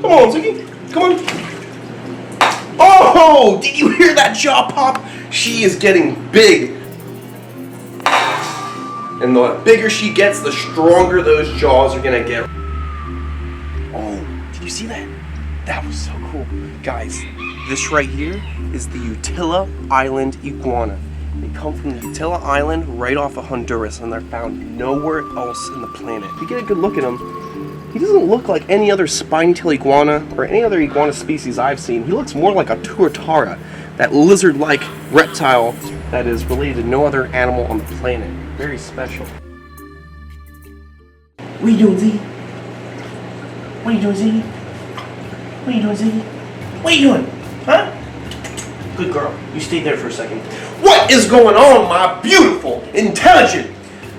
Come on, Ziggy. Come on. Oh, did you hear that jaw pop? She is getting big. And the bigger she gets, the stronger those jaws are gonna get. Oh, did you see that? That was so cool. Guys, this right here is the Utila Island iguana. They come from the Utila Island right off of Honduras, and they're found nowhere else in the planet. If you get a good look at him, he doesn't look like any other spiny-tailed iguana or any other iguana species I've seen. He looks more like a tuatara, that lizard-like reptile that is related to no other animal on the planet. Very special. What are you doing, Ziggy? What are you doing, Ziggy? What are you doing, Ziggy? What are you doing? Huh? Good girl. You stay there for a second. What is going on, my beautiful, intelligent,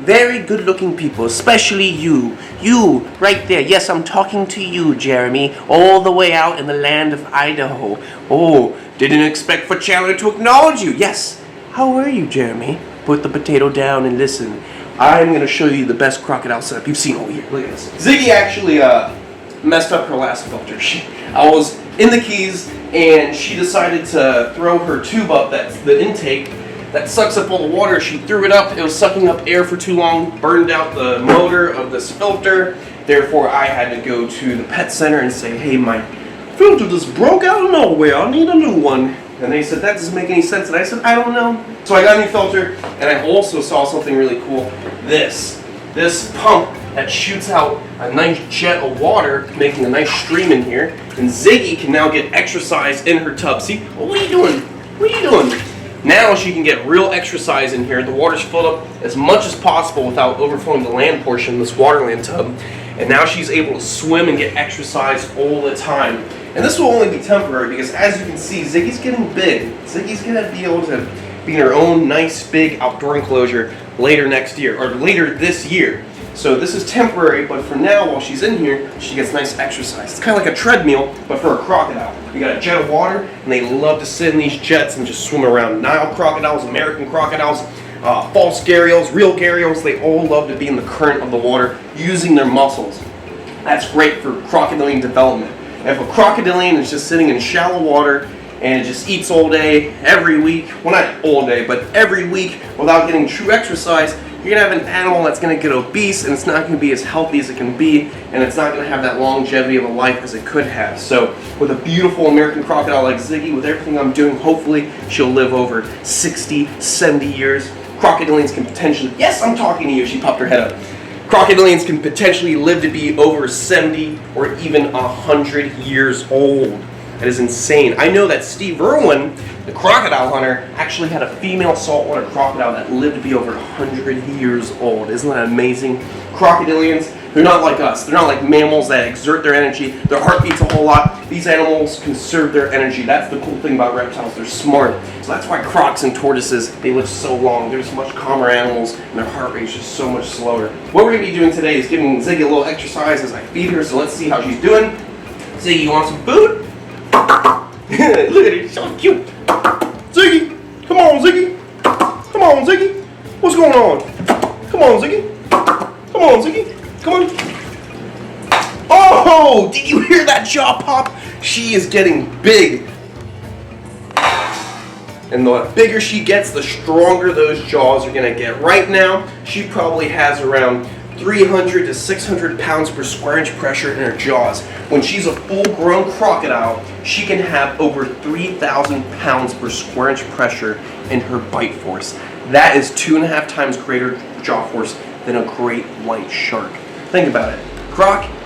very good-looking people, especially you. You, right there. Yes, I'm talking to you, Jeremy, all the way out in the land of Idaho. Oh, didn't expect for Chandler to acknowledge you. Yes. How are you, Jeremy? Put the potato down and listen. I'm going to show you the best crocodile setup you've seen all year. Look at this. Ziggy actually messed up her last filter. I was in the Keys, and she decided to throw her tube up, that's the intake, that sucks up all the water. She threw it up, it was sucking up air for too long, burned out the motor of this filter. Therefore, I had to go to the pet center and say, hey, my filter just broke out of nowhere, I need a new one. And they said, that doesn't make any sense. And I said, I don't know. So I got a new filter, and I also saw something really cool. This pump that shoots out a nice jet of water, making a nice stream in here. And Ziggy can now get exercise in her tub. See, what are you doing? What are you doing? Now she can get real exercise in here. The water's filled up as much as possible without overflowing the land portion of this waterland tub. And now she's able to swim and get exercise all the time. And this will only be temporary because, as you can see, Ziggy's getting big. Ziggy's going to be able to be in her own nice big outdoor enclosure later next year, or later this year. So this is temporary, but for now, while she's in here, she gets nice exercise. It's kind of like a treadmill, but for a crocodile. You got a jet of water, and they love to sit in these jets and just swim around. Nile crocodiles, American crocodiles, false gharials, real gharials, they all love to be in the current of the water using their muscles. That's great for crocodilian development. If a crocodilian is just sitting in shallow water and just eats all day, every week, well, not all day, but every week without getting true exercise, you're going to have an animal that's going to get obese, and it's not going to be as healthy as it can be, and it's not going to have that longevity of a life as it could have. So with a beautiful American crocodile like Ziggy, with everything I'm doing, hopefully she'll live over 60, 70 years. Crocodilians can potentially, yes, I'm talking to you, she popped her head up. Crocodilians can potentially live to be over 70 or even 100 years old. That is insane. I know that Steve Irwin, the crocodile hunter, actually had a female saltwater crocodile that lived to be over 100 years old. Isn't that amazing? Crocodilians, they're not like us. They're not like mammals that exert their energy. Their heart beats a whole lot. These animals conserve their energy. That's the cool thing about reptiles. They're smart. So that's why crocs and tortoises, they live so long. They're just much calmer animals, and their heart rate is just so much slower. What we're going to be doing today is giving Ziggy a little exercise as I feed her, so let's see how she's doing. Ziggy, you want some food? Look at it, so cute. Ziggy, come on, Ziggy. Come on, Ziggy. What's going on? Come on, Ziggy. Come on, Ziggy. Come on. Oh, did you hear that jaw pop? She is getting big. And the bigger she gets, the stronger those jaws are going to get. Right now, she probably has around 300 to 600 pounds per square inch pressure in her jaws. When she's a full-grown crocodile, she can have over 3,000 pounds per square inch pressure in her bite force. That is 2.5 times greater jaw force than a great white shark. Think about it.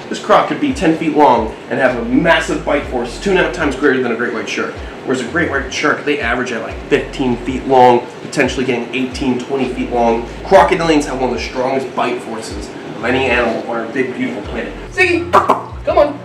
This croc could be 10 feet long and have a massive bite force, 2.5 times greater than a great white shark. Whereas a great white shark, they average at like 15 feet long, potentially getting 18, 20 feet long. Crocodilians have one of the strongest bite forces of any animal on our big, beautiful planet. Ziggy, come on.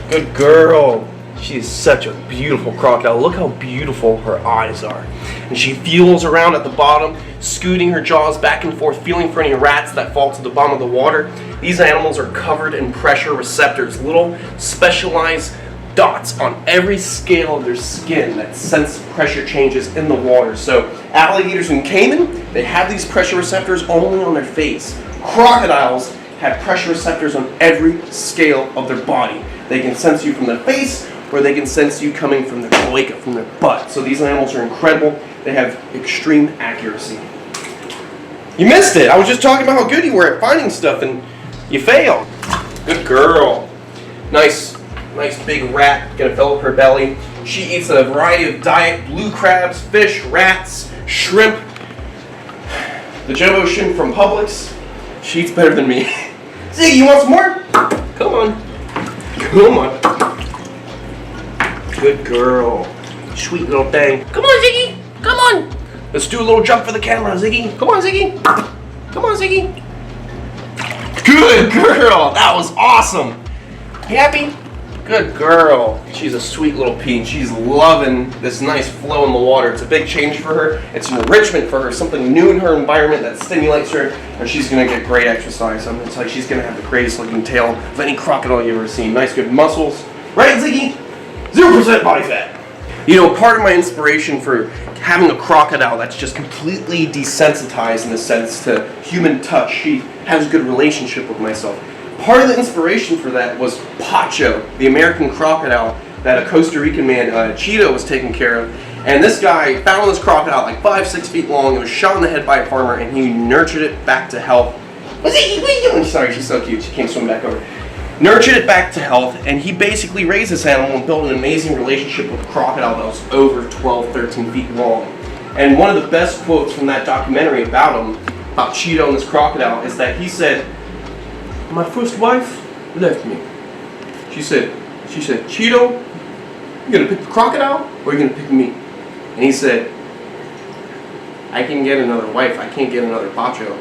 Good girl. She is such a beautiful crocodile. Look how beautiful her eyes are. And she feels around at the bottom, scooting her jaws back and forth, feeling for any rats that fall to the bottom of the water. These animals are covered in pressure receptors, little specialized dots on every scale of their skin that sense pressure changes in the water. So alligators and caiman, they have these pressure receptors only on their face. Crocodiles have pressure receptors on every scale of their body. They can sense you from their face, or they can sense you coming from their cloaca, from their butt. So these animals are incredible. They have extreme accuracy. You missed it. I was just talking about how good you were at finding stuff, and you failed. Good girl. Nice big rat. Gonna fill up her belly. She eats a variety of diet: blue crabs, fish, rats, shrimp, the jumbo shrimp from Publix. She eats better than me. Ziggy, you want some more? Come on. Come on. Good girl. Sweet little thing. Come on, Ziggy. Come on. Let's do a little jump for the camera, Ziggy. Come on, Ziggy. Come on, Ziggy. Good girl. That was awesome. You happy? Good girl. She's a sweet little pea. She's loving this nice flow in the water. It's a big change for her. It's an enrichment for her, something new in her environment that stimulates her, and she's going to get great exercise. I mean, it's like she's going to have the greatest looking tail of any crocodile you've ever seen. Nice, good muscles. Right, Ziggy? 0% body fat. You know, part of my inspiration for having a crocodile that's just completely desensitized in the sense to human touch, she has a good relationship with myself. Part of the inspiration for that was Pacho, the American crocodile that a Costa Rican man, Cheeto, was taking care of. And this guy found this crocodile like 5-6 feet long. It was shot in the head by a farmer, and he nurtured it back to health. What are you doing? Sorry, she's so cute. She can't swim back over. Nurtured it back to health, and he basically raised this animal and built an amazing relationship with a crocodile that was over 12, 13 feet long. And one of the best quotes from that documentary about him, about Cheeto and this crocodile, is that he said, "My first wife left me. She said, Cheeto, you gonna pick the crocodile or you gonna pick me?" And he said, "I can get another wife, I can't get another Pacho."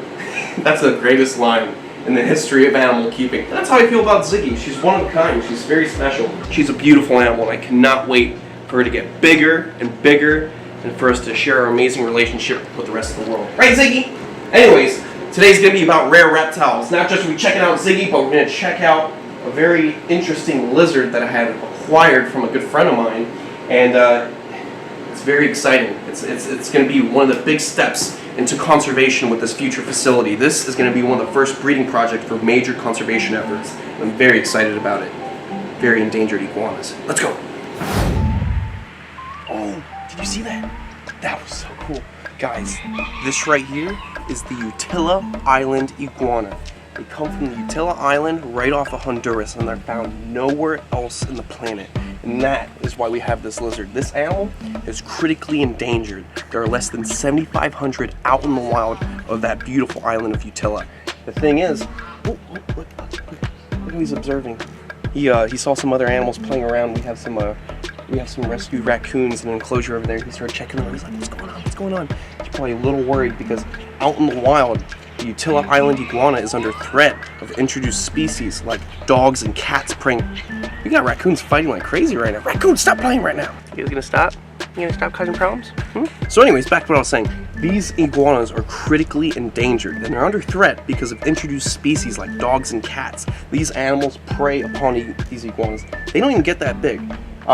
That's the greatest line in the history of animal keeping. And that's how I feel about Ziggy. She's one of a kind. She's very special. She's a beautiful animal, and I cannot wait for her to get bigger and bigger, and for us to share our amazing relationship with the rest of the world. Right, Ziggy? Anyways, today's going to be about rare reptiles. Not just are we checking out Ziggy, but we're going to check out a very interesting lizard that I had acquired from a good friend of mine. And it's very exciting. It's going to be one of the big steps into conservation with this future facility. This is going to be one of the first breeding projects for major conservation efforts. I'm very excited about it. Very endangered iguanas. Let's go. Oh, did you see that? That was so cool. Guys, this right here is the Utila Island iguana. They come from the Utila Island right off of Honduras, and they're found nowhere else in the planet. And that is why we have this lizard. This animal is critically endangered. There are less than 7,500 out in the wild of that beautiful island of Utila. The thing is, look how he's observing. He saw some other animals playing around. We have some rescued raccoons in an enclosure over there. He started checking them. He's like, "What's going on? What's going on?" He's probably a little worried because out in the wild, the Utila Island iguana is under threat of introduced species like dogs and cats preying. We got raccoons fighting like crazy right now. Raccoons, stop playing right now. You guys gonna stop? You gonna stop causing problems? So anyways, back to what I was saying. These iguanas are critically endangered, and they're under threat because of introduced species like dogs and cats. These animals prey upon these iguanas. They don't even get that big.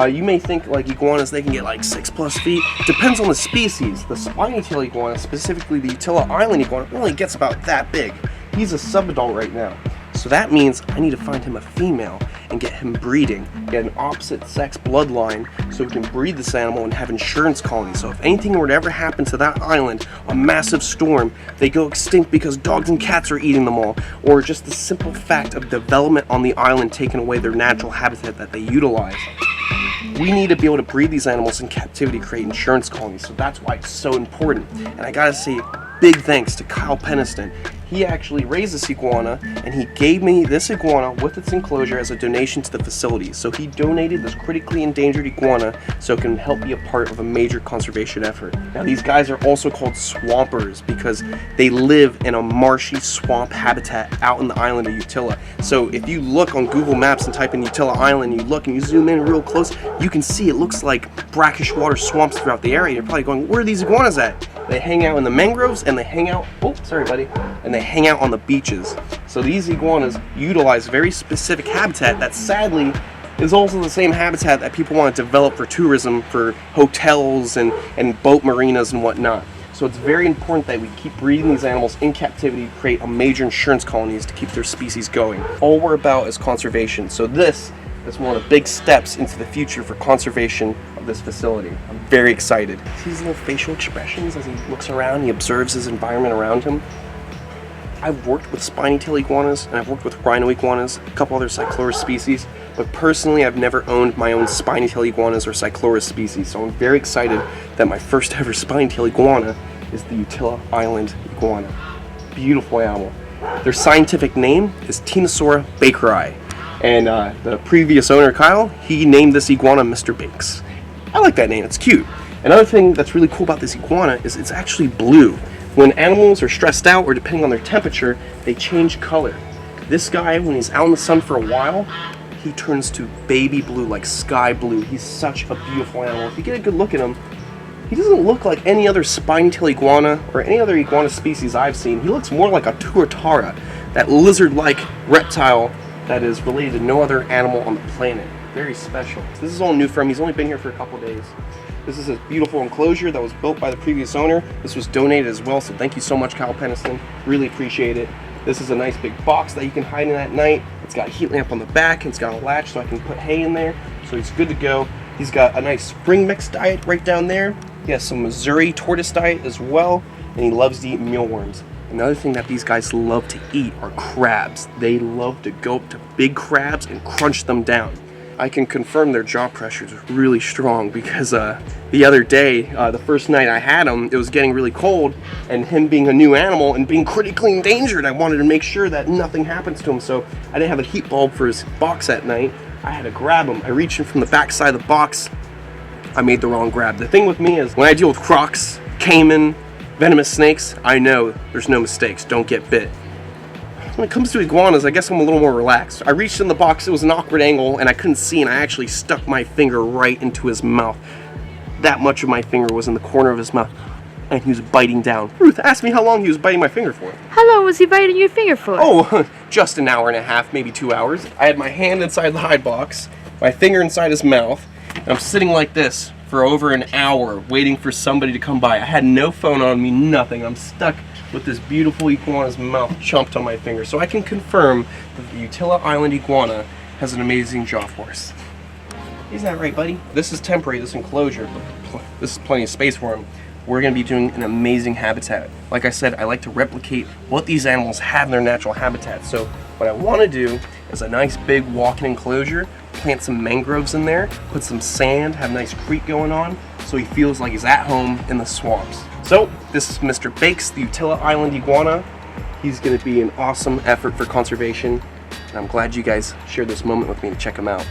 You may think like iguanas, they can get like 6+ feet. Depends on the species. The spiny-tailed iguana, specifically the Utila Island iguana, only gets about that big. He's a subadult right now. So that means I need to find him a female and get him breeding, get an opposite sex bloodline so we can breed this animal and have insurance colonies. So if anything were to ever happen to that island, a massive storm, they go extinct because dogs and cats are eating them all, or just the simple fact of development on the island taking away their natural habitat that they utilize. We need to be able to breed these animals in captivity, create insurance colonies, so that's why it's so important. And I gotta say, big thanks to Kyle Peniston. He actually raised this iguana, and he gave me this iguana with its enclosure as a donation to the facility. So he donated this critically endangered iguana so it can help be a part of a major conservation effort. Now these guys are also called swampers because they live in a marshy swamp habitat out in the island of Utila. So if you look on Google Maps and type in Utila Island, you look and you zoom in real close, you can see it looks like brackish water swamps throughout the area. You're probably going, where are these iguanas at? They hang out in the mangroves, and they hang out, and they hang out on the beaches. So these iguanas utilize very specific habitat that sadly is also the same habitat that people want to develop for tourism, for hotels and boat marinas and whatnot. So it's very important that we keep breeding these animals in captivity to create a major insurance colonies to keep their species going. All we're about is conservation. So this is one of the big steps into the future for conservation of this facility. I'm very excited. See his little facial expressions as he looks around, he observes his environment around him. I've worked with spiny tail iguanas and I've worked with rhino iguanas, a couple other Cyclurus species, but personally I've never owned my own spiny tail iguanas or Cyclurus species, so I'm very excited that my first ever spiny tail iguana is the Utila Island iguana. Beautiful animal. Their scientific name is Tenosaura bakeri, and the previous owner, Kyle, he named this iguana Mr. Bakes. I like that name, it's cute. Another thing that's really cool about this iguana is it's actually blue. When animals are stressed out or depending on their temperature, they change color. This guy, when he's out in the sun for a while, he turns to baby blue, like sky blue. He's such a beautiful animal. If you get a good look at him, he doesn't look like any other spine-tail iguana or any other iguana species I've seen. He looks more like a tuatara, that lizard-like reptile that is related to no other animal on the planet. Very special. This is all new for him. He's only been here for a couple days. This is a beautiful enclosure that was built by the previous owner. This was donated as well, so thank you so much, Kyle Peniston. Really appreciate it. This is a nice big box that you can hide in at night. It's got a heat lamp on the back, and it's got a latch so I can put hay in there, so he's good to go. He's got a nice spring mix diet right down there. He has some Missouri tortoise diet as well, and he loves to eat mealworms. Another thing that these guys love to eat are crabs. They love to go up to big crabs and crunch them down. I can confirm their jaw pressure is really strong because the other day, the first night I had him, it was getting really cold, and him being a new animal and being critically endangered, I wanted to make sure that nothing happens to him, so I didn't have a heat bulb for his box at night. I had to grab him. I reached in from the back side of the box. I made the wrong grab. The thing with me is when I deal with crocs, caiman, venomous snakes, I know there's no mistakes. Don't get bit. When it comes to iguanas, I guess I'm a little more relaxed. I reached in the box, it was an awkward angle, and I couldn't see, and I actually stuck my finger right into his mouth. That much of my finger was in the corner of his mouth, and he was biting down. Ruth asked me how long he was biting my finger for. How long was he biting your finger for? Oh, just an hour and a half, maybe 2 hours. I had my hand inside the hide box, my finger inside his mouth, and I'm sitting like this for over an hour waiting for somebody to come by. I had no phone on me, nothing. I'm stuck with this beautiful iguana's mouth chumped on my finger. So I can confirm that the Utila Island iguana has an amazing jaw force. Isn't that right, buddy? This is temporary, this enclosure, but this is plenty of space for him. We're going to be doing an amazing habitat. Like I said, I like to replicate what these animals have in their natural habitat. So what I want to do is a nice big walk-in enclosure, plant some mangroves in there, put some sand, have a nice creek going on, so he feels like he's at home in the swamps. So this is Mr. Bakes, the Utila Island iguana. He's going to be an awesome effort for conservation, and I'm glad you guys shared this moment with me to check him out.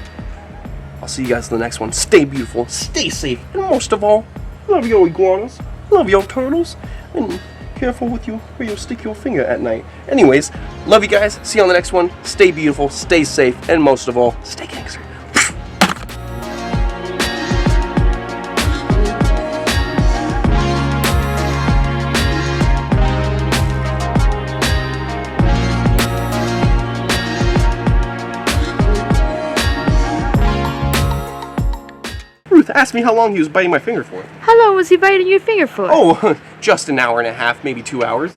I'll see you guys in the next one. Stay beautiful, stay safe, and most of all, love your iguanas, love your turtles, and careful with where you stick your finger at night. Anyways, love you guys. See you on the next one. Stay beautiful, stay safe, and most of all, stay gangster. Ruth asked me how long he was biting my finger for. How long was he biting your finger for? Oh, just an hour and a half, maybe 2 hours.